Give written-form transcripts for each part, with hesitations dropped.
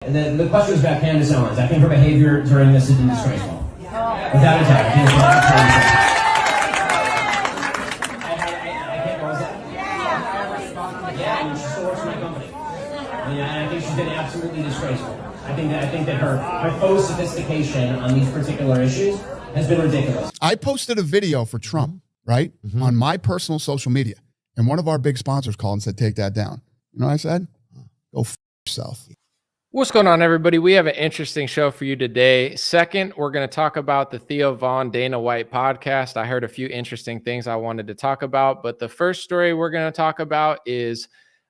And then the question was about Candace Owens. I think her behavior during this has been disgraceful. Without a doubt. I can't know that. Yeah, and she still works for my company. And I think she's been absolutely disgraceful. I think that her faux sophistication on these particular issues has been ridiculous. I posted a video for Trump, right, on my personal social media. And one of our big sponsors called and said, take that down. You know what I said? Go f yourself. What's going on, everybody? We have an interesting show for you today. Second, we're going to talk about the Theo Dana White podcast. I heard a few interesting things I wanted to talk about, but the first story we're going to talk about is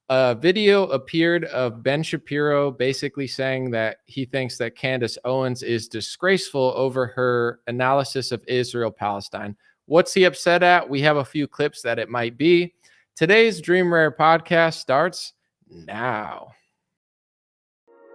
a video appeared of Ben Shapiro basically saying that he thinks that Candace Owens is disgraceful over her analysis of Israel-Palestine. What's he upset at? We have a few clips that it might be. Today's Dream Rare podcast starts now.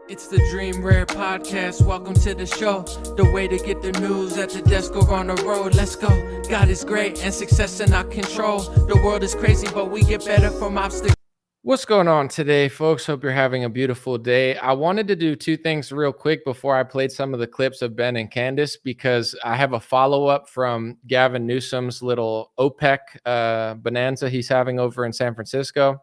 It's the Dream Rare Podcast. Welcome to the show. The way to get the news at the desk or on the road. Let's go. God is great and success in our control. The world is crazy, but we get better from obstacles. What's going on today, folks? Hope you're having a beautiful day. I wanted to do two things real quick before I played some of the clips of Ben and Candace, because I have a follow-up from Gavin Newsom's little OPEC bonanza he's having over in San Francisco.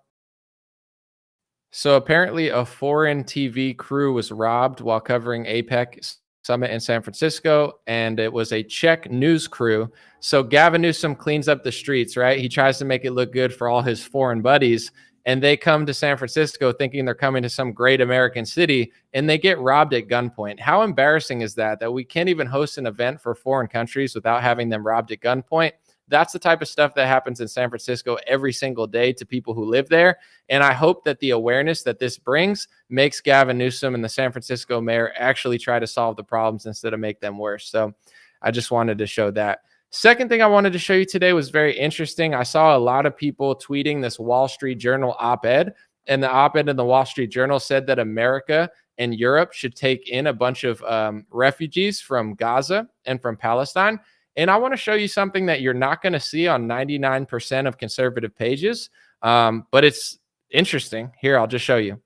So apparently a foreign TV crew was robbed while covering APEC summit in San Francisco, and it was a Czech news crew. So Gavin Newsom cleans up the streets, right? He tries to make it look good for all his foreign buddies, and they come to San Francisco thinking they're coming to some great American city, and they get robbed at gunpoint. How embarrassing is that we can't even host an event for foreign countries without having them robbed at gunpoint? That's the type of stuff that happens in San Francisco every single day to people who live there. And I hope that the awareness that this brings makes Gavin Newsom and the San Francisco mayor actually try to solve the problems instead of make them worse. So I just wanted to show that. Second thing I wanted to show you today was very interesting. I saw a lot of people tweeting this Wall Street Journal op-ed, and the op-ed in the Wall Street Journal said that America and Europe should take in a bunch of refugees from Gaza and from Palestine. And I want to show you something that you're not going to see on 99% of conservative pages, but it's interesting. Here, I'll just show you.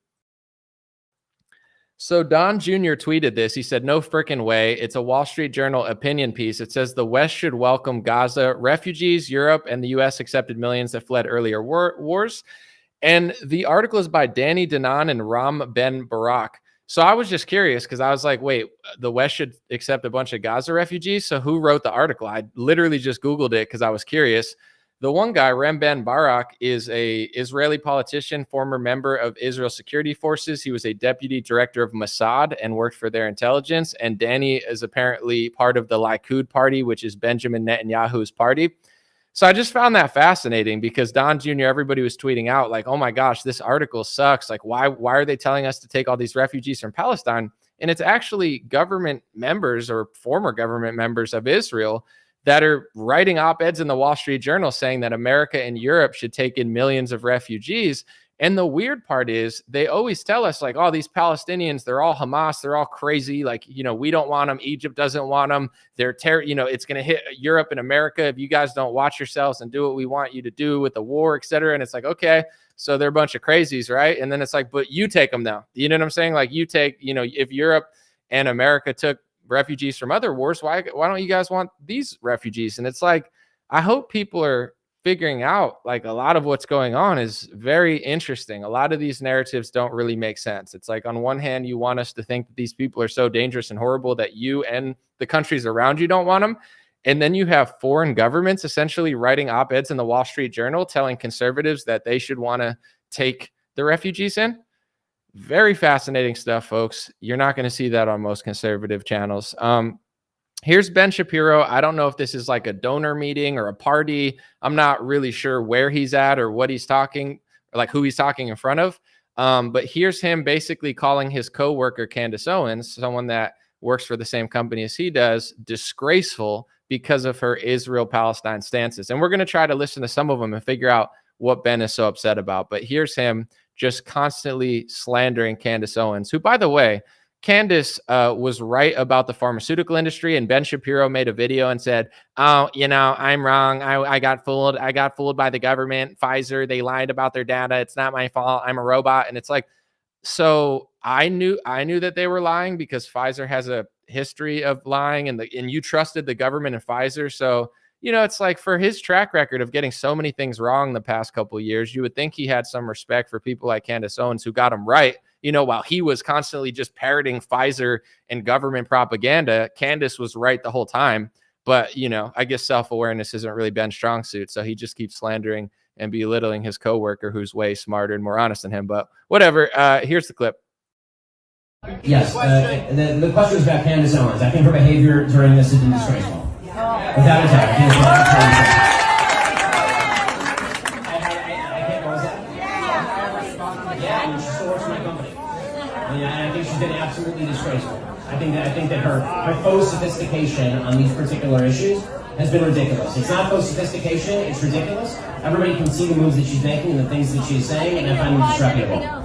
So Don Jr. tweeted this. He said, "No frickin' way. It's a Wall Street Journal opinion piece. It says the West should welcome Gaza refugees. Europe and the U.S. accepted millions that fled earlier wars." And the article is by Danny Danan and Ram Ben Barak. So I was just curious because I was like, wait, the West should accept a bunch of Gaza refugees? So who wrote the article? I literally just Googled it because I was curious. The one guy, Ram Ben Barak, is a Israeli politician, former member of Israel's security forces. He was a deputy director of Mossad and worked for their intelligence. And Danny is apparently part of the Likud party, which is Benjamin Netanyahu's party. So I just found that fascinating because Don Jr., everybody was tweeting out like, oh my gosh, this article sucks. Like, why are they telling us to take all these refugees from Palestine? And it's actually government members or former government members of Israel that are writing op-eds in the Wall Street Journal saying that America and Europe should take in millions of refugees. And the weird part is they always tell us like, oh, these Palestinians, they're all Hamas. They're all crazy. Like, you know, we don't want them. Egypt doesn't want them. They're it's going to hit Europe and America if you guys don't watch yourselves and do what we want you to do with the war, et cetera. And it's like, okay, so they're a bunch of crazies, right? And then it's like, but you take them now. You know what I'm saying? Like you take, if Europe and America took refugees from other wars, why don't you guys want these refugees? And it's like, I hope people are figuring out like a lot of what's going on is very interesting. A lot of these narratives don't really make sense. It's like on one hand, you want us to think that these people are so dangerous and horrible that you and the countries around you don't want them. And then you have foreign governments essentially writing op-eds in the Wall Street Journal telling conservatives that they should want to take the refugees in. Very fascinating stuff, folks. You're not going to see that on most conservative channels. Here's Ben Shapiro. I don't know if this is like a donor meeting or a party. I'm not really sure where he's at or what he's talking, or like who he's talking in front of. But here's him basically calling his coworker, Candace Owens, someone that works for the same company as he does, disgraceful because of her Israel-Palestine stances. And we're going to try to listen to some of them and figure out what Ben is so upset about. But here's him just constantly slandering Candace Owens, who, by the way, Candace was right about the pharmaceutical industry, and Ben Shapiro made a video and said, oh, I'm wrong. I got fooled. I got fooled by the government. Pfizer, they lied about their data. It's not my fault. I'm a robot. And it's like, So I knew that they were lying because Pfizer has a history of lying, and you trusted the government and Pfizer. So, it's like, for his track record of getting so many things wrong the past couple of years, you would think he had some respect for people like Candace Owens who got him right. While he was constantly just parroting Pfizer and government propaganda, Candace was right the whole time. But, I guess self-awareness isn't really Ben's strong suit. So he just keeps slandering and belittling his coworker who's way smarter and more honest than him. But whatever. Here's the clip. Yes, the question was about Candace Owens. I think her behavior during this has been disgraceful. Without a doubt. I can't cause that. Yeah, and she still works for my company. And I think she's been absolutely disgraceful. I think that her faux sophistication on these particular issues has been ridiculous. It's not faux sophistication, it's ridiculous. Everybody can see the moves that she's making and the things that she's saying, and I find them disreputable.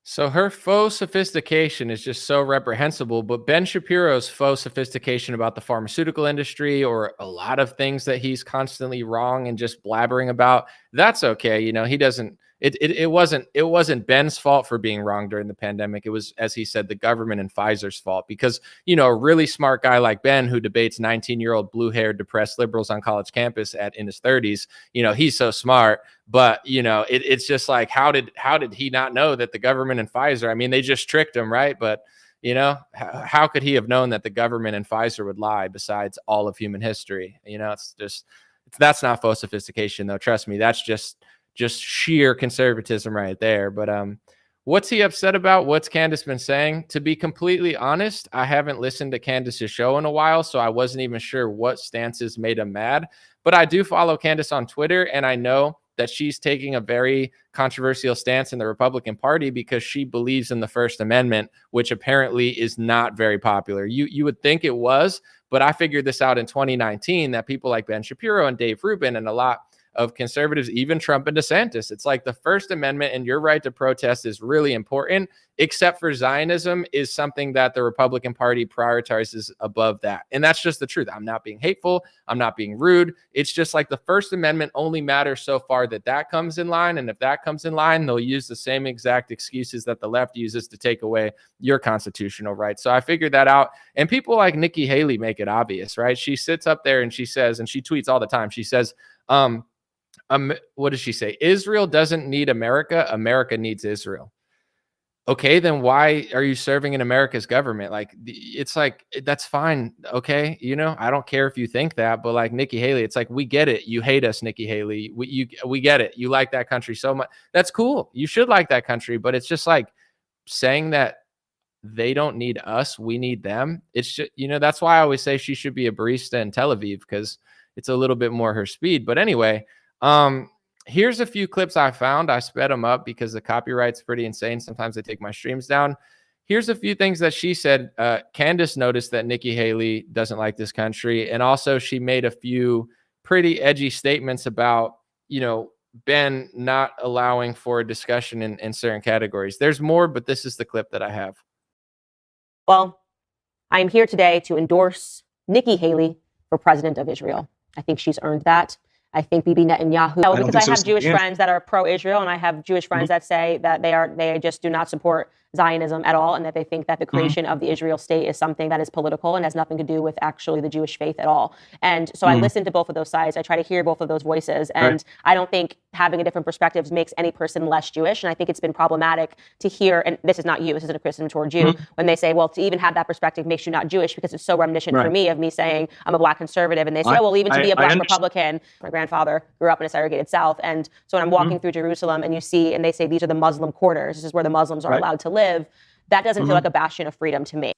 So her faux sophistication is just so reprehensible, but Ben Shapiro's faux sophistication about the pharmaceutical industry, or a lot of things that he's constantly wrong and just blabbering about, that's okay. He doesn't, it wasn't Ben's fault for being wrong during the pandemic. It was, as he said, the government and Pfizer's fault, because, a really smart guy like Ben, who debates 19-year-old blue-haired depressed liberals on college campus in his 30s, he's so smart. But, it's just like, how did he not know that the government and Pfizer, I mean, they just tricked him, right? But, how could he have known that the government and Pfizer would lie besides all of human history? That's not faux sophistication, though. Trust me, that's just sheer conservatism right there. But what's he upset about? What's Candace been saying? To be completely honest, I haven't listened to Candace's show in a while, so I wasn't even sure what stances made him mad. But I do follow Candace on Twitter, and I know that she's taking a very controversial stance in the Republican Party because she believes in the First Amendment, which apparently is not very popular. You would think it was, but I figured this out in 2019, that people like Ben Shapiro and Dave Rubin and a lot of conservatives, even Trump and DeSantis, it's like the First Amendment and your right to protest is really important, except for Zionism is something that the Republican Party prioritizes above that. And that's just the truth. I'm not being hateful. I'm not being rude. It's just like the First Amendment only matters so far that comes in line. And if that comes in line, they'll use the same exact excuses that the left uses to take away your constitutional rights. So I figured that out. And people like Nikki Haley make it obvious, right? She sits up there and she says, and she tweets all the time, she says, what does she say? Israel doesn't need America. America needs Israel. Okay, then why are you serving in America's government? Like, it's like, that's fine. Okay. I don't care if you think that, but like Nikki Haley, it's like, we get it. You hate us, Nikki Haley. We get it. You like that country so much. That's cool. You should like that country, but it's just like saying that they don't need us. We need them. It's just, that's why I always say she should be a barista in Tel Aviv, because it's a little bit more her speed. But anyway, here's a few clips I found. I sped them up because the copyright's pretty insane. Sometimes they take my streams down. Here's a few things that she said. Candace noticed that Nikki Haley doesn't like this country. And also she made a few pretty edgy statements about, Ben not allowing for a discussion in certain categories. There's more, but this is the clip that I have. Well, I am here today to endorse Nikki Haley for president of Israel. I think she's earned that. I think Bibi Netanyahu, because I have Jewish friends that are pro-Israel, and I have Jewish friends that say that they just do not support Zionism at all, and that they think that the creation of the Israel state is something that is political and has nothing to do with actually the Jewish faith at all. And so I listen to both of those sides. I try to hear both of those voices. And I don't think having a different perspective makes any person less Jewish. And I think it's been problematic to hear, and this is not you, this isn't a criticism towards you, when they say, well, to even have that perspective makes you not Jewish, because it's so reminiscent for me of me saying I'm a black conservative. And they say, well, even to be a black Republican, my grandfather grew up in a segregated South. And so when I'm walking through Jerusalem and you see, and they say these are the Muslim quarters, this is where the Muslims are allowed to live, that doesn't feel like a bastion of freedom to me.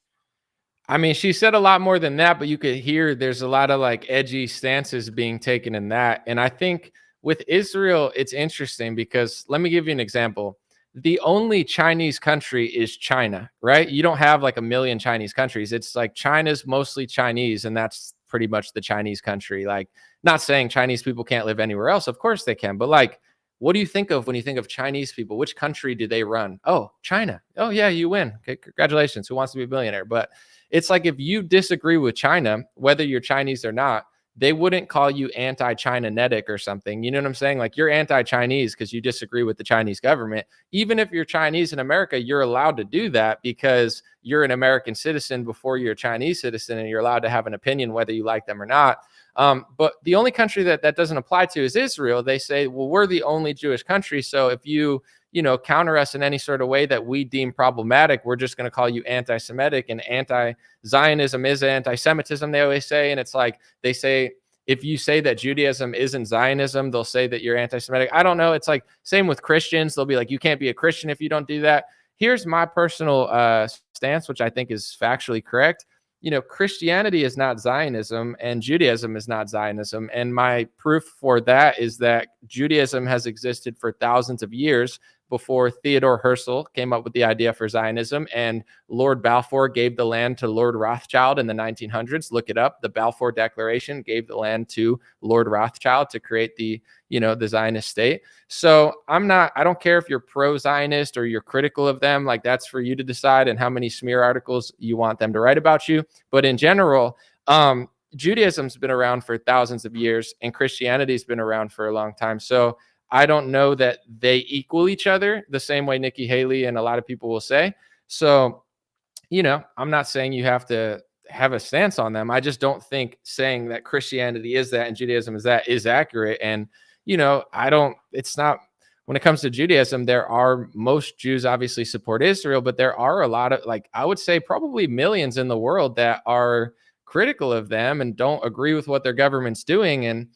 I mean, she said a lot more than that, but you could hear there's a lot of like edgy stances being taken in that. And I think with Israel, it's interesting because let me give you an example. The only Chinese country is China, right? You don't have like a million Chinese countries. It's like China's mostly Chinese, and that's pretty much the Chinese country. Like, not saying Chinese people can't live anywhere else. Of course they can. But like, what do you think of when you think of Chinese people? Which country do they run? Oh, China. Oh, yeah, you win. Okay, congratulations. Who wants to be a billionaire? But it's like, if you disagree with China, whether you're Chinese or not, they wouldn't call you anti-Chinanetic or something. You know what I'm saying? Like, you're anti-Chinese because you disagree with the Chinese government. Even if you're Chinese in America, you're allowed to do that because you're an American citizen before you're a Chinese citizen, and you're allowed to have an opinion whether you like them or not. But the only country that doesn't apply to is Israel. They say, well, we're the only Jewish country, so if you counter us in any sort of way that we deem problematic, we're just going to call you anti-Semitic, and anti-Zionism is anti-Semitism, they always say. And it's like, they say, if you say that Judaism isn't Zionism, they'll say that you're anti-Semitic. I don't know. It's like, same with Christians. They'll be like, you can't be a Christian if you don't do that. Here's my personal stance, which I think is factually correct. Christianity is not Zionism, and Judaism is not Zionism. And my proof for that is that Judaism has existed for thousands of years before Theodore Herzl came up with the idea for Zionism, and Lord Balfour gave the land to Lord Rothschild in the 1900s. Look it up. The Balfour Declaration gave the land to Lord Rothschild to create the Zionist state. So I don't care if you're pro-Zionist or you're critical of them. Like, that's for you to decide, and how many smear articles you want them to write about you. But in general, Judaism's been around for thousands of years, and Christianity's been around for a long time. So I don't know that they equal each other the same way Nikki Haley and a lot of people will say. So, I'm not saying you have to have a stance on them. I just don't think saying that Christianity is that and Judaism is that is accurate. And, it's not, when it comes to Judaism, most Jews obviously support Israel, but there are a lot of, I would say probably millions in the world that are critical of them and don't agree with what their government's doing. And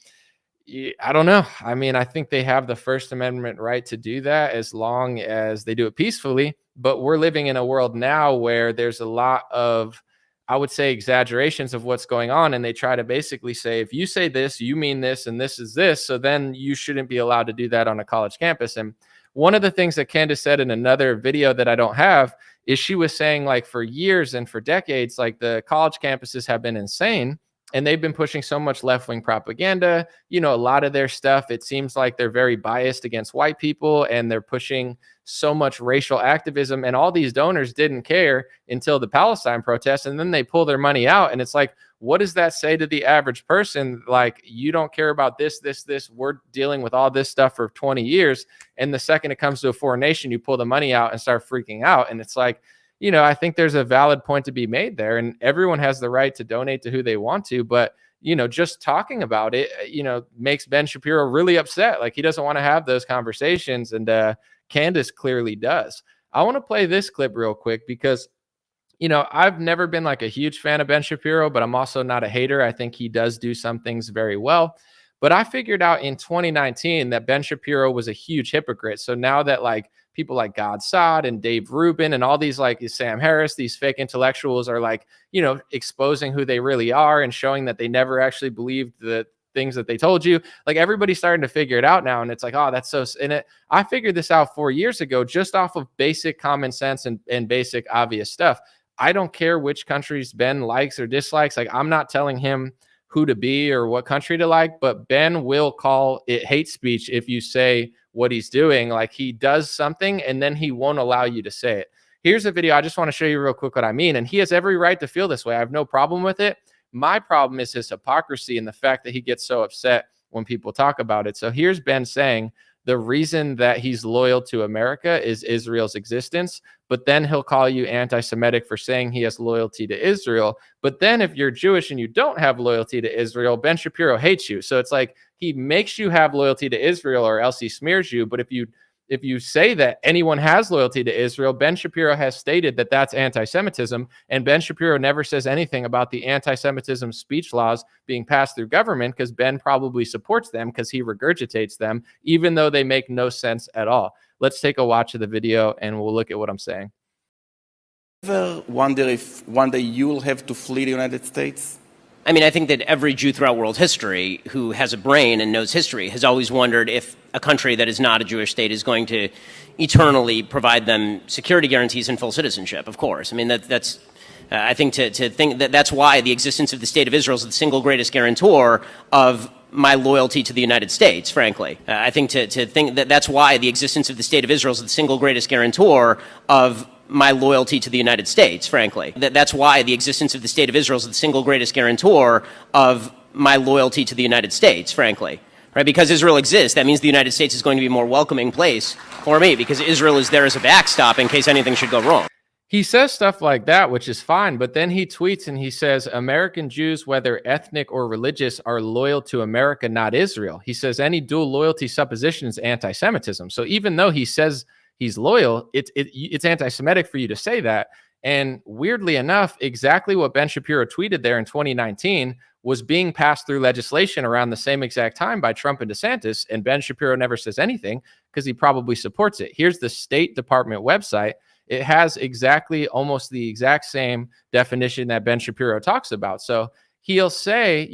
I don't know. I mean, I think they have the First Amendment right to do that as long as they do it peacefully. But we're living in a world now where there's a lot of, I would say, exaggerations of what's going on. And they try to basically say, if you say this, you mean this, and this is this. So then you shouldn't be allowed to do that on a college campus. And one of the things that Candace said in another video that I don't have is she was saying, for years and for decades, the college campuses have been insane. And they've been pushing so much left-wing propaganda. A lot of their stuff, it seems like they're very biased against white people, and they're pushing so much racial activism. And all these donors didn't care until the Palestine protests, and then they pull their money out. And it's like, what does that say to the average person? You don't care about this. We're dealing with all this stuff for 20 years. And the second it comes to a foreign nation, you pull the money out and start freaking out. And it's like, I think there's a valid point to be made there, and everyone has the right to donate to who they want to. But, just talking about it, makes Ben Shapiro really upset. He doesn't want to have those conversations. And Candace clearly does. I want to play this clip real quick because, I've never been a huge fan of Ben Shapiro, but I'm also not a hater. I think he does do some things very well. But I figured out in 2019 that Ben Shapiro was a huge hypocrite. So now that people like God Saad and Dave Rubin and all these Sam Harris, these fake intellectuals are exposing who they really are and showing that they never actually believed the things that they told you. Everybody's starting to figure it out now. And it's oh, that's so, I figured this out 4 years ago, just off of basic common sense and basic obvious stuff. I don't care which countries Ben likes or dislikes. I'm not telling him who to be or what country to like, but Ben will call it hate speech if you say what he's doing. He does something and then he won't allow you to say it. Here's a video. I just want to show you real quick what I mean. And he has every right to feel this way. I have no problem with it. My problem is his hypocrisy and the fact that he gets so upset when people talk about it. So here's Ben saying the reason that he's loyal to America is Israel's existence, but then he'll call you anti-Semitic for saying he has loyalty to Israel. But then if you're Jewish and you don't have loyalty to Israel, Ben Shapiro hates you. So it's he makes you have loyalty to Israel or else he smears you. But if you say that anyone has loyalty to Israel, Ben Shapiro has stated that that's anti-Semitism, and Ben Shapiro never says anything about the anti-Semitism speech laws being passed through government because Ben probably supports them because he regurgitates them, even though they make no sense at all. Let's take a watch of the video and we'll look at what I'm saying. Ever wonder if one day you will have to flee the United States? I mean, I think that every Jew throughout world history who has a brain and knows history has always wondered if a country that is not a Jewish state is going to eternally provide them security guarantees and full citizenship, of course. I mean, that's I think to think that that's why the existence of the state of Israel is the single greatest guarantor of my loyalty to the United States, frankly. I think to think that that's why the existence of the state of Israel is the single greatest guarantor of my loyalty to the United States, frankly. That's why the existence of the state of Israel is the single greatest guarantor of my loyalty to the United States, frankly. Right? Because Israel exists, that means the United States is going to be a more welcoming place for me because Israel is there as a backstop in case anything should go wrong. He says stuff like that, which is fine, but then he tweets and he says, American Jews, whether ethnic or religious, are loyal to America, not Israel. He says any dual loyalty supposition is anti-Semitism. So even though he says he's loyal, it's anti-Semitic for you to say that. And weirdly enough, exactly what Ben Shapiro tweeted there in 2019 was being passed through legislation around the same exact time by Trump and DeSantis. And Ben Shapiro never says anything because he probably supports it. Here's the State Department website. It has exactly almost the exact same definition that Ben Shapiro talks about. So he'll say,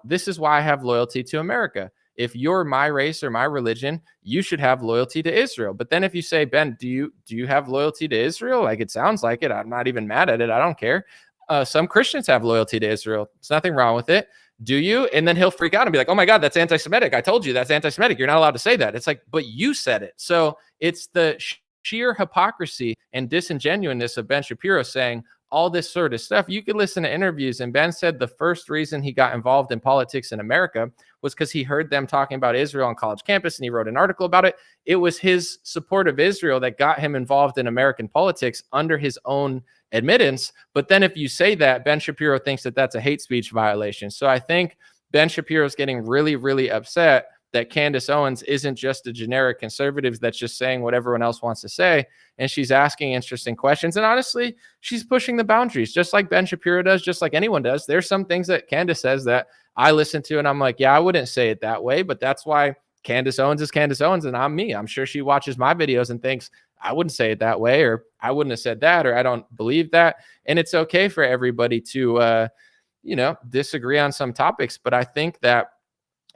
this is why I have loyalty to America. If you're my race or my religion, you should have loyalty to Israel. But then if you say, Ben, do you have loyalty to Israel? Like, it sounds like it. I'm not even mad at it. I don't care. Some Christians have loyalty to Israel. There's nothing wrong with it. Do you? And then he'll freak out and be like, oh my God, that's anti-Semitic. I told you that's anti-Semitic. You're not allowed to say that. It's like, but you said it. So it's the sheer hypocrisy and disingenuousness of Ben Shapiro saying all this sort of stuff. You could listen to interviews, and Ben said the first reason he got involved in politics in America was because he heard them talking about Israel on college campus, and he wrote an article about it. It was his support of Israel that got him involved in American politics under his own admittance. But then if you say that, Ben Shapiro thinks that that's a hate speech violation. So I think Ben Shapiro is getting really, really upset that Candace Owens isn't just a generic conservative that's just saying what everyone else wants to say. And she's asking interesting questions. And honestly, she's pushing the boundaries, just like Ben Shapiro does, just like anyone does. There's some things that Candace says that I listen to and I'm like, yeah, I wouldn't say it that way. But that's why Candace Owens is Candace Owens and I'm me. I'm sure she watches my videos and thinks, I wouldn't say it that way, or I wouldn't have said that, or I don't believe that. And it's okay for everybody to, disagree on some topics. But I think that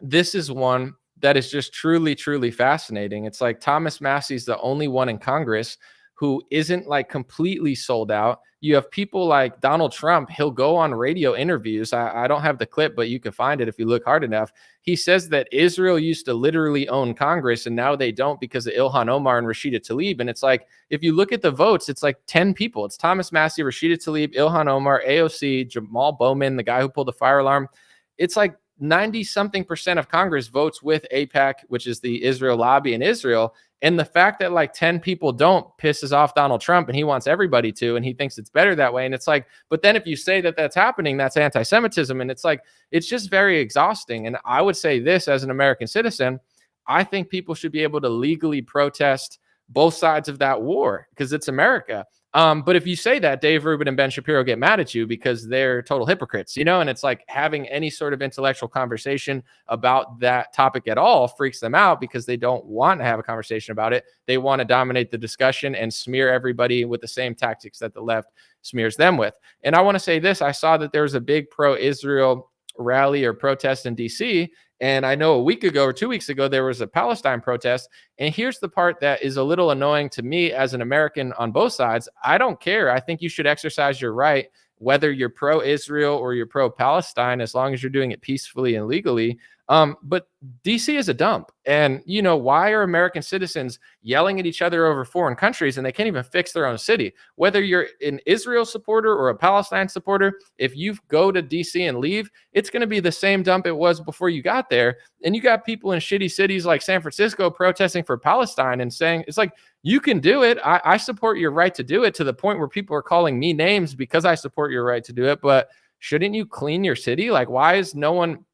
this is one that is just truly, truly fascinating. It's like Thomas Massey's the only one in Congress who isn't like completely sold out. You have people like Donald Trump. He'll go on radio interviews. I don't have the clip, but you can find it if you look hard enough. He says that Israel used to literally own Congress and now they don't because of Ilhan Omar and Rashida Tlaib. And it's like, if you look at the votes, it's like 10 people. It's Thomas Massey, Rashida Tlaib, Ilhan Omar, AOC, Jamal Bowman, the guy who pulled the fire alarm. It's like 90-something% of Congress votes with AIPAC, which is the Israel lobby in Israel. And the fact that like 10 people don't pisses off Donald Trump and he wants everybody to, and he thinks it's better that way. And it's like, but then if you say that that's happening, that's anti-Semitism. And it's like, it's just very exhausting. And I would say this as an American citizen, I think people should be able to legally protest both sides of that war because it's America. But if you say that, Dave Rubin and Ben Shapiro get mad at you because they're total hypocrites, and it's like having any sort of intellectual conversation about that topic at all freaks them out because they don't want to have a conversation about it. They want to dominate the discussion and smear everybody with the same tactics that the left smears them with. And I want to say this. I saw that there was a big pro-Israel rally or protest in DC. And I know a week ago or 2 weeks ago, there was a Palestine protest. And here's the part that is a little annoying to me as an American on both sides. I don't care. I think you should exercise your right, whether you're pro-Israel or you're pro-Palestine, as long as you're doing it peacefully and legally. But DC is a dump. And, why are American citizens yelling at each other over foreign countries and they can't even fix their own city? Whether you're an Israel supporter or a Palestine supporter, if you go to DC and leave, it's going to be the same dump it was before you got there. And you got people in shitty cities like San Francisco protesting for Palestine and saying, it's like, you can do it. I support your right to do it, to the point where people are calling me names because I support your right to do it. But shouldn't you clean your city? Like, why is no one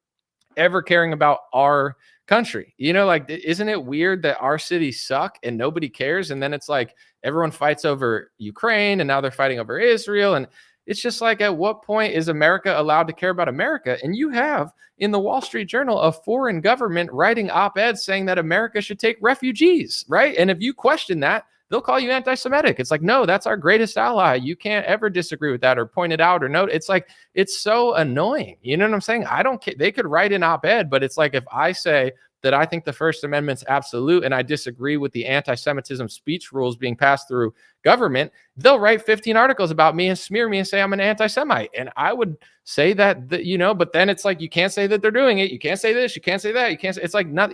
ever caring about our country? Isn't it weird that our cities suck and nobody cares? And then it's like everyone fights over Ukraine and now they're fighting over Israel. And it's just like, at what point is America allowed to care about America? And you have in the Wall Street Journal a foreign government writing op-eds saying that America should take refugees, right? And if you question that, they'll call you anti-Semitic. It's like, no, that's our greatest ally. You can't ever disagree with that or point it out or note. It's like, it's so annoying. You know what I'm saying? I don't care. They could write an op-ed, but it's like, if I say that I think the First Amendment's absolute and I disagree with the anti-Semitism speech rules being passed through government, they'll write 15 articles about me and smear me and say I'm an anti-Semite. And I would say that, but then it's like, you can't say that they're doing it. You can't say this. You can't say that. You can't say, it's like, not,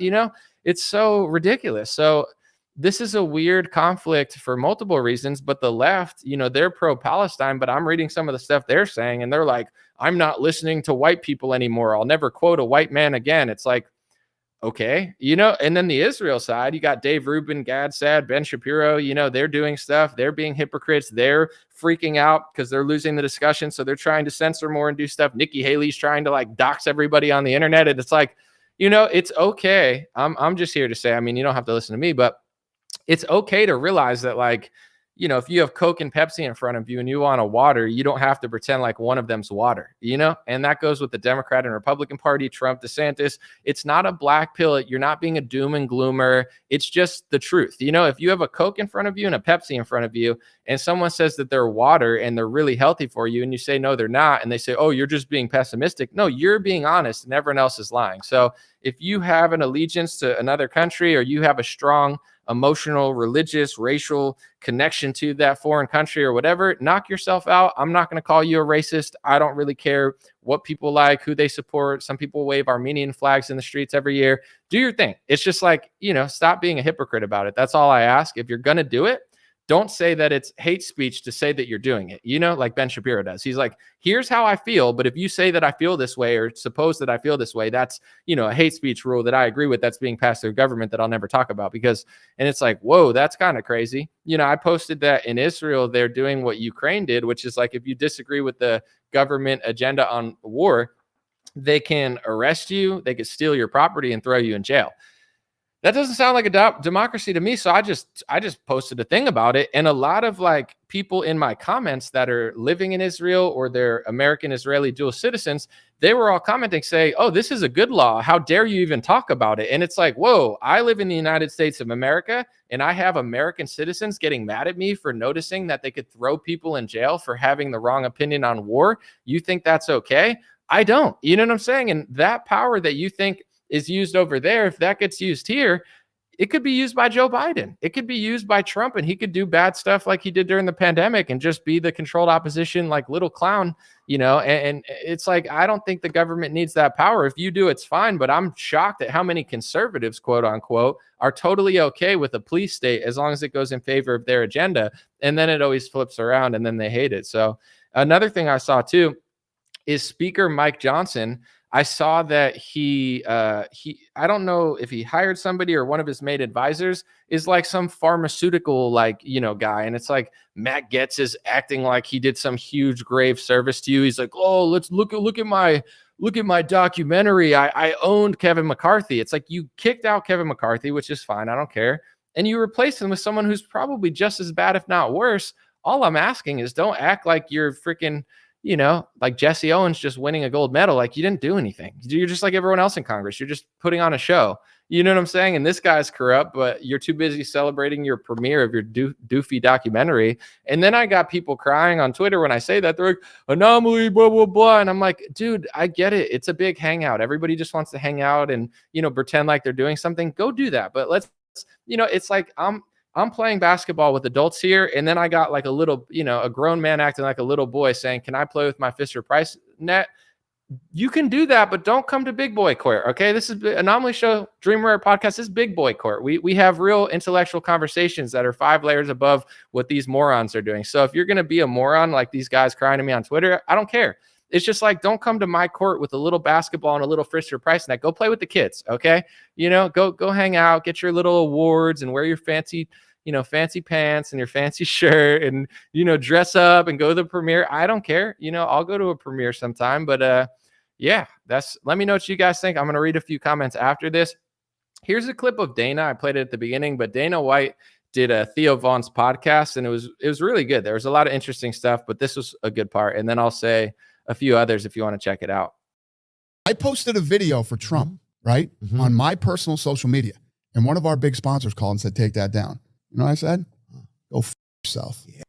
it's so ridiculous. So this is a weird conflict for multiple reasons, but the left, they're pro-Palestine, but I'm reading some of the stuff they're saying and they're like, I'm not listening to white people anymore. I'll never quote a white man again. It's like, okay, and then the Israel side, you got Dave Rubin, Gad Saad, Ben Shapiro, they're doing stuff. They're being hypocrites. They're freaking out because they're losing the discussion. So they're trying to censor more and do stuff. Nikki Haley's trying to like dox everybody on the internet. And it's like, it's okay. I'm just here to say, I mean, you don't have to listen to me, but it's okay to realize that, like, if you have Coke and Pepsi in front of you and you want a water, you don't have to pretend like one of them's water, and that goes with the Democrat and Republican Party, Trump, DeSantis. It's not a black pill. You're not being a doom and gloomer. It's just the truth. If you have a Coke in front of you and a Pepsi in front of you and someone says that they're water and they're really healthy for you and you say, no, they're not. And they say, oh, you're just being pessimistic. No, you're being honest and everyone else is lying. So if you have an allegiance to another country or you have a strong emotional, religious, racial connection to that foreign country or whatever, knock yourself out. I'm not going to call you a racist. I don't really care what people like, who they support. Some people wave Armenian flags in the streets every year. Do your thing. It's just like, stop being a hypocrite about it. That's all I ask. If you're going to do it, don't say that it's hate speech to say that you're doing it, like Ben Shapiro does. He's like, here's how I feel. But if you say that I feel this way or suppose that I feel this way, that's, a hate speech rule that I agree with that's being passed through government that I'll never talk about and it's like, whoa, that's kind of crazy. I posted that in Israel, they're doing what Ukraine did, which is like, if you disagree with the government agenda on war, they can arrest you, they could steal your property and throw you in jail. That doesn't sound like a democracy to me. So I just posted a thing about it. And a lot of like people in my comments that are living in Israel or they're American Israeli dual citizens, they were all commenting say, oh, this is a good law. How dare you even talk about it? And it's like, whoa, I live in the United States of America and I have American citizens getting mad at me for noticing that they could throw people in jail for having the wrong opinion on war. You think that's okay? I don't. You know what I'm saying? And that power that you think is used over there, if that gets used here, it could be used by Joe Biden. It could be used by Trump, and he could do bad stuff like he did during the pandemic and just be the controlled opposition, like little clown, and it's like, I don't think the government needs that power. If you do, it's fine. But I'm shocked at how many conservatives, quote unquote, are totally okay with a police state as long as it goes in favor of their agenda. And then it always flips around and then they hate it. So another thing I saw too is Speaker Mike Johnson. I saw that he I don't know if he hired somebody or one of his main advisors is like some pharmaceutical guy. And it's like Matt Gaetz is acting like he did some huge grave service to you. He's like, oh, let's look at my documentary. I owned Kevin McCarthy. It's like, you kicked out Kevin McCarthy, which is fine. I don't care. And you replace him with someone who's probably just as bad, if not worse. All I'm asking is don't act like you're freaking, like Jesse Owens just winning a gold medal. Like, you didn't do anything. You're just like everyone else in Congress. You're just putting on a show. You know what I'm saying? And this guy's corrupt, but you're too busy celebrating your premiere of your doofy documentary. And then I got people crying on Twitter when I say that. They're like, anomaly, blah, blah, blah. And I'm like, dude, I get it. It's a big hangout. Everybody just wants to hang out and, pretend like they're doing something. Go do that. But let's, it's like I'm playing basketball with adults here, and then I got like a little, a grown man acting like a little boy saying, can I play with my Fisher Price net? You can do that, but don't come to big boy court, okay? This is Anomaly Show, Dream Rare Podcast. This is big boy court. We have real intellectual conversations that are 5 layers above what these morons are doing. So if you're going to be a moron like these guys crying to me on Twitter, I don't care. It's just like, don't come to my court with a little basketball and a little Fisher Price net. Go play with the kids, okay? Go hang out, get your little awards and wear your fancy pants and your fancy shirt and, dress up and go to the premiere. I don't care. I'll go to a premiere sometime, but yeah, let me know what you guys think. I'm going to read a few comments after this. Here's a clip of Dana. I played it at the beginning, but Dana White did a Theo Vaughn's podcast and it was really good. There was a lot of interesting stuff, but this was a good part. And then I'll say a few others if you want to check it out. I posted a video for Trump, right? On my personal social media. And one of our big sponsors called and said, take that down. You know what I said? Go f yourself. Yeah.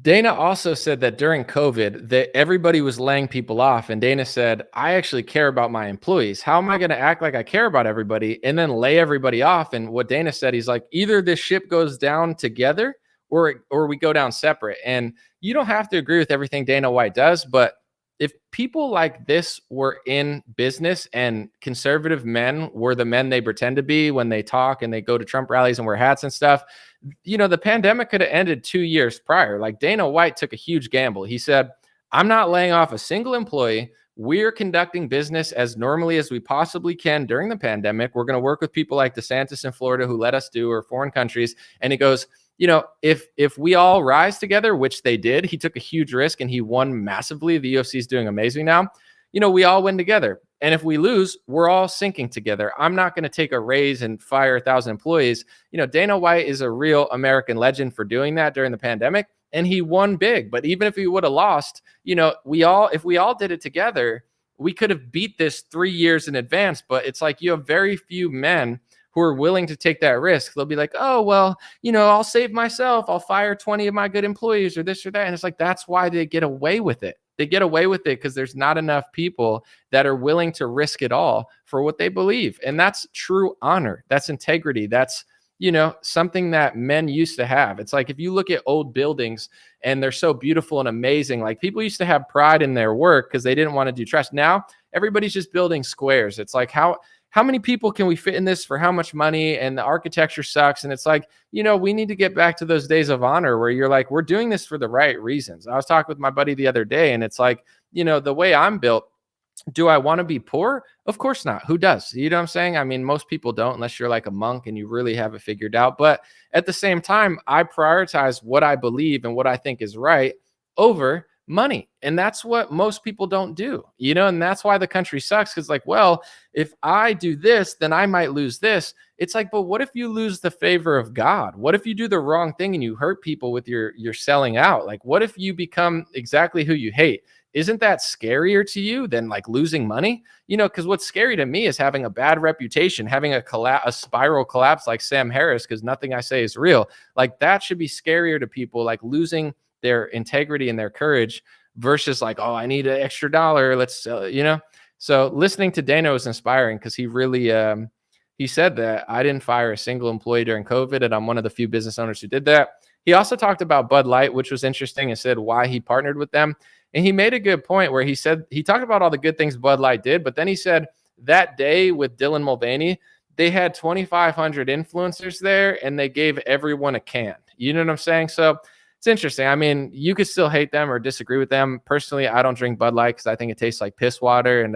Dana also said that during COVID, that everybody was laying people off. And Dana said, I actually care about my employees. How am I going to act like I care about everybody and then lay everybody off? And what Dana said, he's like, either this ship goes down together or we go down separate. And you don't have to agree with everything Dana White does, but if people like this were in business and conservative men were the men they pretend to be when they talk and they go to Trump rallies and wear hats and stuff, the pandemic could have ended 2 years prior. Like Dana White took a huge gamble. He said, I'm not laying off a single employee. We're conducting business as normally as we possibly can during the pandemic. We're going to work with people like DeSantis in Florida who let us do, or foreign countries. And he goes, if we all rise together, which they did, he took a huge risk and he won massively. The UFC is doing amazing now. We all win together. And if we lose, we're all sinking together. I'm not going to take a raise and fire 1,000 employees. Dana White is a real American legend for doing that during the pandemic. And he won big. But even if he would have lost, if we all did it together, we could have beat this 3 years in advance. But it's like you have very few men who are willing to take that risk. They'll be like, oh, well, I'll save myself. I'll fire 20 of my good employees or this or that. And it's like, that's why they get away with it. They get away with it because there's not enough people that are willing to risk it all for what they believe. And that's true honor. That's integrity. That's, something that men used to have. It's like if you look at old buildings and they're so beautiful and amazing, like people used to have pride in their work because they didn't want to do trash. Now everybody's just building squares. It's like, how many people can we fit in this for how much money? And the architecture sucks. And it's like, we need to get back to those days of honor where you're like, we're doing this for the right reasons. I was talking with my buddy the other day and it's like, the way I'm built, do I want to be poor? Of course not. Who does? You know what I'm saying? I mean, most people don't unless you're like a monk and you really have it figured out. But at the same time, I prioritize what I believe and what I think is right over money. And that's what most people don't do, and that's why the country sucks. Cause like, well, if I do this, then I might lose this. It's like, but what if you lose the favor of God? What if you do the wrong thing and you hurt people with your selling out? Like, what if you become exactly who you hate? Isn't that scarier to you than like losing money? Because what's scary to me is having a bad reputation, having a spiral collapse like Sam Harris, because nothing I say is real. Like that should be scarier to people, like losing their integrity and their courage versus like, oh, I need an extra dollar. Let's, So listening to Dana was inspiring because he really, he said that I didn't fire a single employee during COVID, and I'm one of the few business owners who did that. He also talked about Bud Light, which was interesting, and said why he partnered with them. And he made a good point where he said, he talked about all the good things Bud Light did, but then he said that day with Dylan Mulvaney, they had 2,500 influencers there and they gave everyone a can. You know what I'm saying? So it's interesting. I mean, you could still hate them or disagree with them. Personally, I don't drink Bud Light because I think it tastes like piss water. And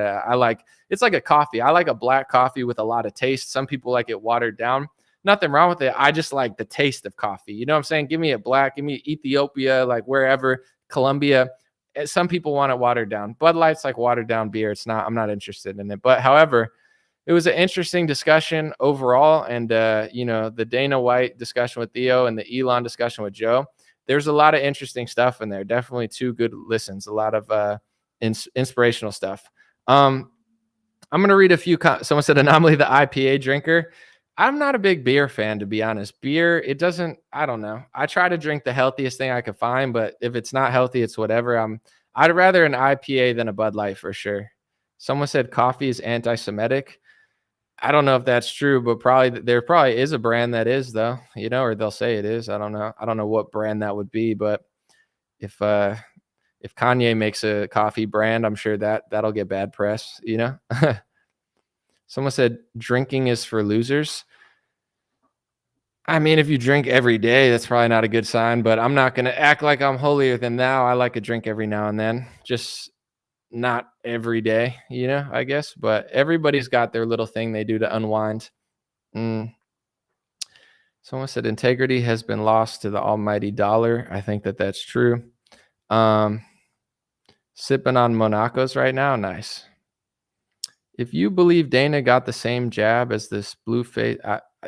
it's like a coffee. I like a black coffee with a lot of taste. Some people like it watered down. Nothing wrong with it. I just like the taste of coffee. You know what I'm saying? Give me a black, give me Ethiopia, like wherever, Colombia. Some people want it watered down. Bud Light's like watered down beer. It's not, I'm not interested in it. But however, it was an interesting discussion overall. And, the Dana White discussion with Theo and the Elon discussion with Joe, there's a lot of interesting stuff in there. Definitely 2 good listens, a lot of inspirational stuff. I'm going to read a few. Someone said Anomaly, the IPA drinker. I'm not a big beer fan, to be honest. Beer, I don't know. I try to drink the healthiest thing I could find, but if it's not healthy, it's whatever. I'd rather an IPA than a Bud Light for sure. Someone said coffee is anti-Semitic. I don't know if that's true, but there probably is a brand that is though, or they'll say it is. I don't know. I don't know what brand that would be, but if Kanye makes a coffee brand, I'm sure that'll get bad press, Someone said drinking is for losers. I mean, if you drink every day, that's probably not a good sign, but I'm not going to act like I'm holier than thou. I like a drink every now and then, just not every day, I guess, but everybody's got their little thing they do to unwind. Someone said integrity has been lost to the almighty dollar. I think that's true. Sipping on Monacos right now. Nice. If you believe Dana got the same jab as this blue face,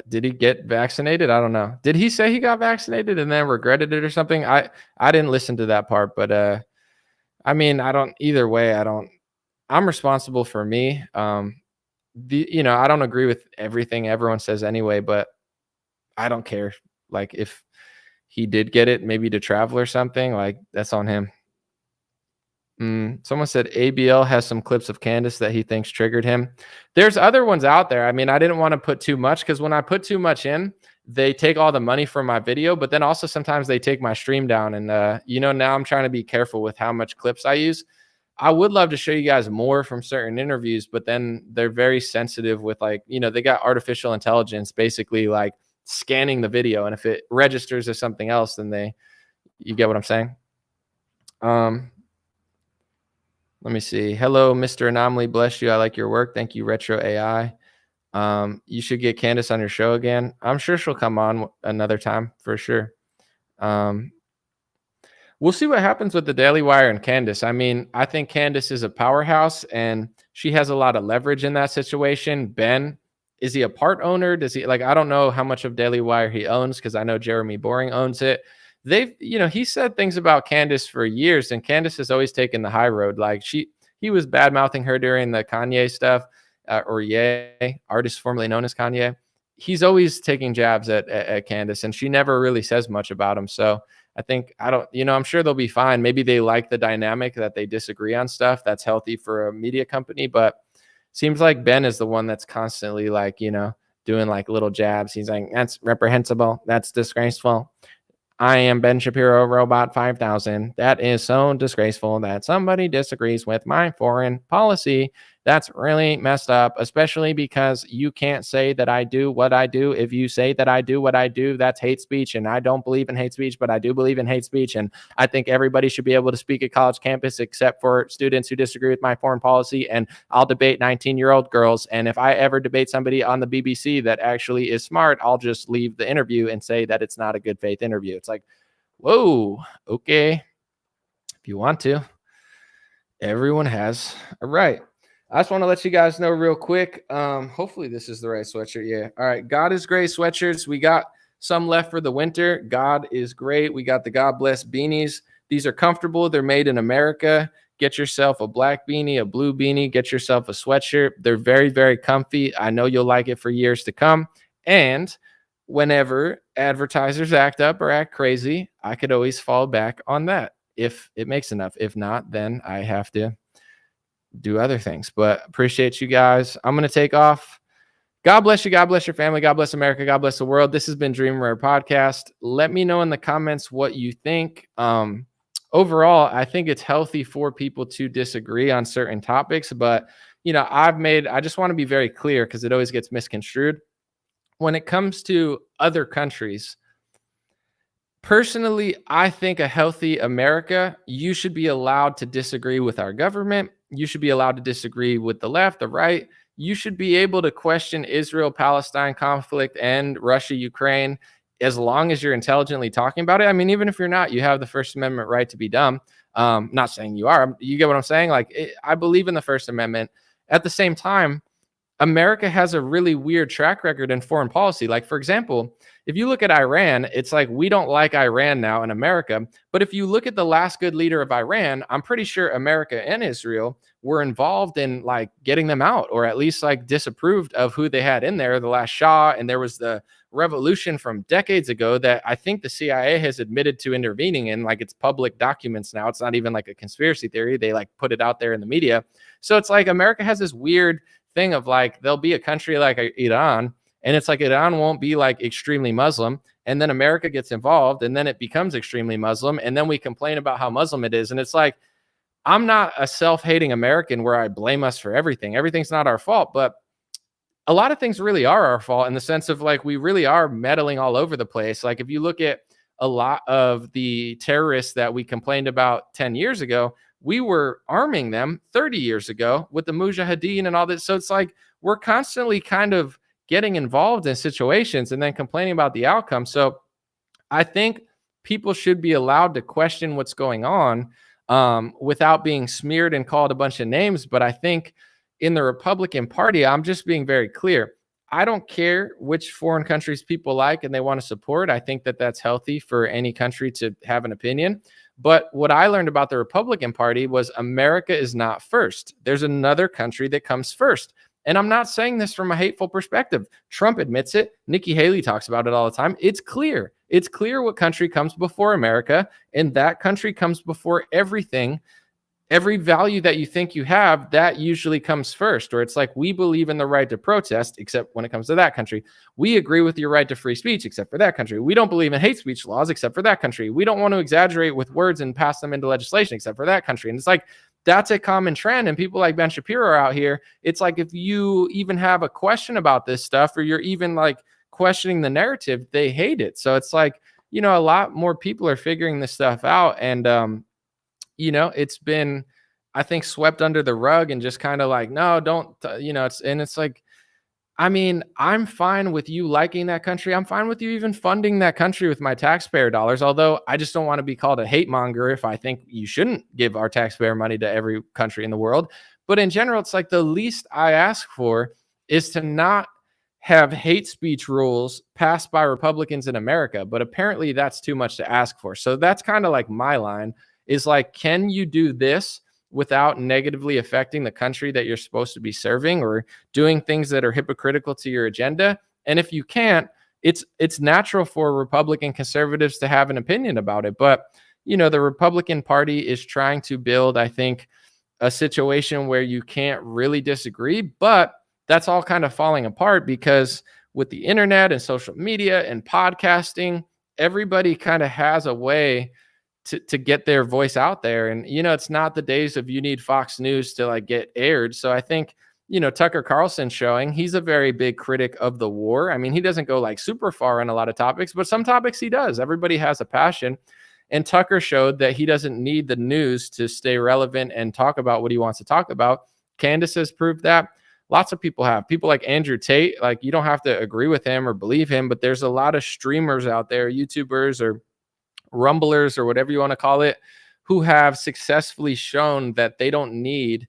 did he get vaccinated? I don't know. Did he say he got vaccinated and then regretted it or something? I didn't listen to that part, but I mean, either way, I'm responsible for me. I don't agree with everything everyone says anyway, but I don't care. Like if he did get it, maybe to travel or something, like that's on him. Someone said ABL has some clips of Candace that he thinks triggered him. There's other ones out there. I mean, I didn't want to put too much because when I put too much in, they take all the money from my video, but then also sometimes they take my stream down. And, now I'm trying to be careful with how much clips I use. I would love to show you guys more from certain interviews, but then they're very sensitive with like, they got artificial intelligence basically like scanning the video. And if it registers as something else, then you get what I'm saying? Let me see. Hello, Mr. Anomaly. Bless you. I like your work. Thank you, Retro AI. You should get Candace on your show again. I'm sure she'll come on another time for sure. We'll see what happens with the Daily Wire and Candace. I mean, I think Candace is a powerhouse and she has a lot of leverage in that situation. Ben, is he a part owner? Does he I don't know how much of Daily Wire he owns because I know Jeremy Boring owns it. He said things about Candace for years and Candace has always taken the high road. Like he was bad mouthing her during the Kanye stuff or Ye, artist formerly known as Kanye. He's always taking jabs at Candace and she never really says much about him. So I think, I'm sure they'll be fine. Maybe they like the dynamic that they disagree on stuff. That's healthy for a media company, but seems like Ben is the one that's constantly doing like little jabs. He's like, that's reprehensible. That's disgraceful. I am Ben Shapiro, Robot 5000. That is so disgraceful that somebody disagrees with my foreign policy. That's really messed up, especially because you can't say that I do what I do. If you say that I do what I do, that's hate speech. And I don't believe in hate speech, but I do believe in hate speech. And I think everybody should be able to speak at college campus except for students who disagree with my foreign policy. And I'll debate 19-year-old girls. And if I ever debate somebody on the BBC that actually is smart, I'll just leave the interview and say that it's not a good faith interview. It's like, whoa, okay. If you want to, everyone has a right. I just want to let you guys know real quick. Hopefully this is the right sweatshirt. Yeah. All right. God is great sweatshirts. We got some left for the winter. God is great. We got the God bless beanies. These are comfortable. They're made in America. Get yourself a black beanie, a blue beanie. Get yourself a sweatshirt. They're very, very comfy. I know you'll like it for years to come. And whenever advertisers act up or act crazy, I could always fall back on that if it makes enough. If not, then I have to do other things. But appreciate you guys. I'm going to take off. God bless you. God bless your family. God bless America. God bless the world. This has been Dream Rare Podcast. Let me know in the comments what you think. Overall, I think it's healthy for people to disagree on certain topics, but I just want to be very clear because it always gets misconstrued. When it comes to other countries, personally, I think a healthy America, you should be allowed to disagree with our government. You should be allowed to disagree with the left, the right. You should be able to question Israel-Palestine conflict and Russia-Ukraine as long as you're intelligently talking about it. I mean, even if you're not, you have the First Amendment right to be dumb. Not saying you are. You get what I'm saying? I believe in the First Amendment. At the same time, America has a really weird track record in foreign policy. Like, for example, if you look at Iran, it's like we don't like Iran now in America. But if you look at the last good leader of Iran, I'm pretty sure America and Israel were involved in getting them out, or at least disapproved of who they had in there, the last Shah. And there was the revolution from decades ago that I think the CIA has admitted to intervening in. It's public documents now. It's not even a conspiracy theory. They put it out there in the media. So it's America has this weird thing of there'll be a country like Iran, and it's Iran won't be extremely Muslim, and then America gets involved and then it becomes extremely Muslim, and then we complain about how Muslim it is. And it's I'm not a self-hating American where I blame us for everything. Everything's not our fault, but a lot of things really are our fault in the sense of we really are meddling all over the place. If you look at a lot of the terrorists that we complained about 10 years ago, we were arming them 30 years ago with the Mujahideen and all this. So it's we're constantly kind of getting involved in situations and then complaining about the outcome. So I think people should be allowed to question what's going on without being smeared and called a bunch of names. But I think in the Republican Party, I'm just being very clear. I don't care which foreign countries people like and they want to support. I think that that's healthy for any country to have an opinion. But what I learned about the Republican Party was America is not first. There's another country that comes first. And I'm not saying this from a hateful perspective. Trump admits it. Nikki Haley talks about it all the time. It's clear. It's clear what country comes before America, and that country comes before everything every value that you think you have, that usually comes first. Or it's like, we believe in the right to protest, except when it comes to that country. We agree with your right to free speech, except for that country. We don't believe in hate speech laws, except for that country. We don't want to exaggerate with words and pass them into legislation, except for that country. And it's like, that's a common trend. And people like Ben Shapiro are out here. It's like, if you even have a question about this stuff, or you're even like questioning the narrative, they hate it. So it's like, a lot more people are figuring this stuff out. And, it's been, I think, swept under the rug and just kind of like, no, don't, it's like, I mean, I'm fine with you liking that country. I'm fine with you even funding that country with my taxpayer dollars. Although I just don't want to be called a hate monger if I think you shouldn't give our taxpayer money to every country in the world. But in general, it's like, the least I ask for is to not have hate speech rules passed by Republicans in America. But apparently that's too much to ask for. So that's kind of like my line, is like, can you do this without negatively affecting the country that you're supposed to be serving, or doing things that are hypocritical to your agenda? And if you can't, it's natural for Republican conservatives to have an opinion about it. But, the Republican Party is trying to build, I think, a situation where you can't really disagree, but that's all kind of falling apart, because with the internet and social media and podcasting, everybody kind of has a way to get their voice out there. And, it's not the days of you need Fox News to like get aired. So I think, Tucker Carlson showing, he's a very big critic of the war. I mean, he doesn't go like super far on a lot of topics, but some topics he does. Everybody has a passion. And Tucker showed that he doesn't need the news to stay relevant and talk about what he wants to talk about. Candace has proved that. Lots of people have. People like Andrew Tate, like, you don't have to agree with him or believe him, but there's a lot of streamers out there, YouTubers or rumblers or whatever you want to call it, who have successfully shown that they don't need,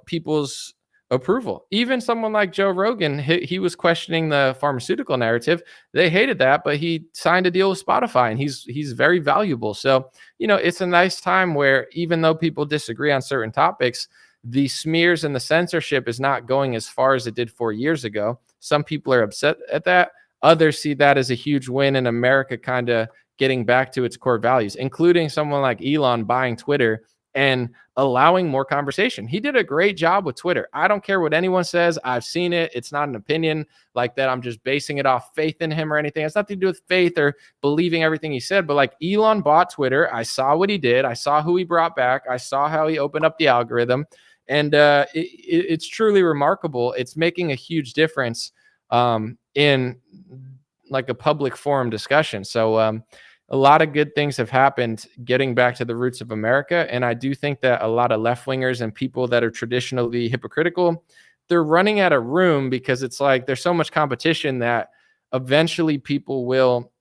people's approval. Even someone like Joe Rogan, he was questioning the pharmaceutical narrative. They hated that, but he signed a deal with Spotify, and he's very valuable. So, it's a nice time where, even though people disagree on certain topics, the smears and the censorship is not going as far as it did 4 years ago. Some people are upset at that. Others see that as a huge win in America kind of getting back to its core values, including someone like Elon buying Twitter and allowing more conversation. He did a great job with Twitter. I don't care what anyone says. I've seen it. It's not an opinion like that. I'm just basing it off faith in him or anything. It's nothing to do with faith or believing everything he said. But like, Elon bought Twitter. I saw what he did. I saw who he brought back. I saw how he opened up the algorithm. And it's truly remarkable. It's making a huge difference in like a public forum discussion. So a lot of good things have happened getting back to the roots of America. And I do think that a lot of left-wingers and people that are traditionally hypocritical, they're running out of room, because it's like there's so much competition that eventually people will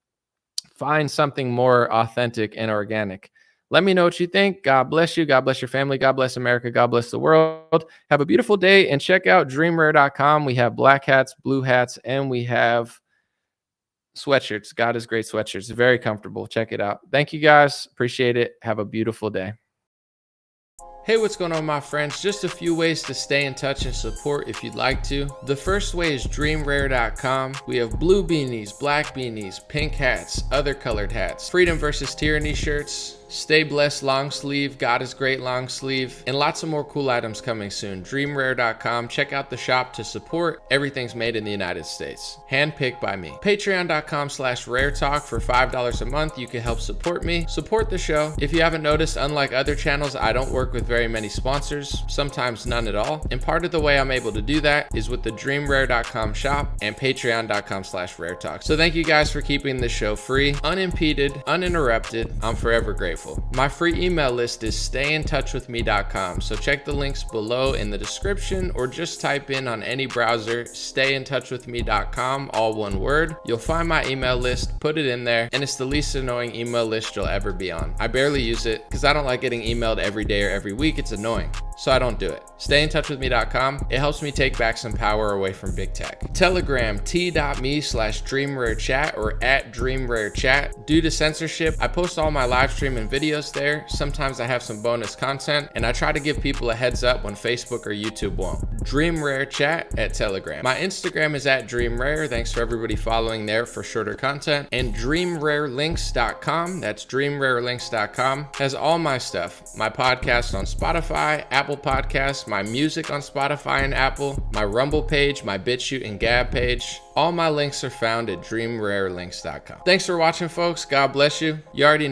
find something more authentic and organic. Let me know what you think. God bless you. God bless your family. God bless America. God bless the world. Have a beautiful day, and check out dreamrare.com. We have black hats, blue hats, and we have sweatshirts. God is great sweatshirts. Very comfortable. Check it out. Thank you guys. Appreciate it. Have a beautiful day. Hey, what's going on, my friends? Just a few ways to stay in touch and support if you'd like to. The first way is dreamrare.com. We have blue beanies, black beanies, pink hats, other colored hats, freedom versus tyranny shirts, stay blessed long sleeve, God is great long sleeve, and lots of more cool items coming soon. Dreamrare.com. Check out the shop to support. Everything's made in the United States. Handpicked by me. Patreon.com/raretalk. For $5 a month, you can help support me, support the show. If you haven't noticed, unlike other channels, I don't work with very many sponsors, sometimes none at all. And part of the way I'm able to do that is with the dreamrare.com shop and patreon.com/raretalk. So thank you guys for keeping this show free, unimpeded, uninterrupted. I'm forever grateful. My free email list is stayintouchwithme.com. So check the links below in the description, or just type in on any browser, stayintouchwithme.com, all one word. You'll find my email list, put it in there, and it's the least annoying email list you'll ever be on. I barely use it because I don't like getting emailed every day or every week. It's annoying, so I don't do it. Stayintouchwithme.com. It helps me take back some power away from big tech. Telegram, t.me/dreamrarechat or @dreamrarechat. Due to censorship, I post all my live stream and videos there. Sometimes I have some bonus content, and I try to give people a heads up when Facebook or YouTube won't. Dream Rare Chat at Telegram. My Instagram is at Dream Rare. Thanks for everybody following there for shorter content. And DreamRareLinks.com, that's DreamRareLinks.com, has all my stuff. My podcast on Spotify, Apple Podcasts, my music on Spotify and Apple, my Rumble page, my BitChute and Gab page. All my links are found at DreamRareLinks.com. Thanks for watching, folks. God bless you. You already know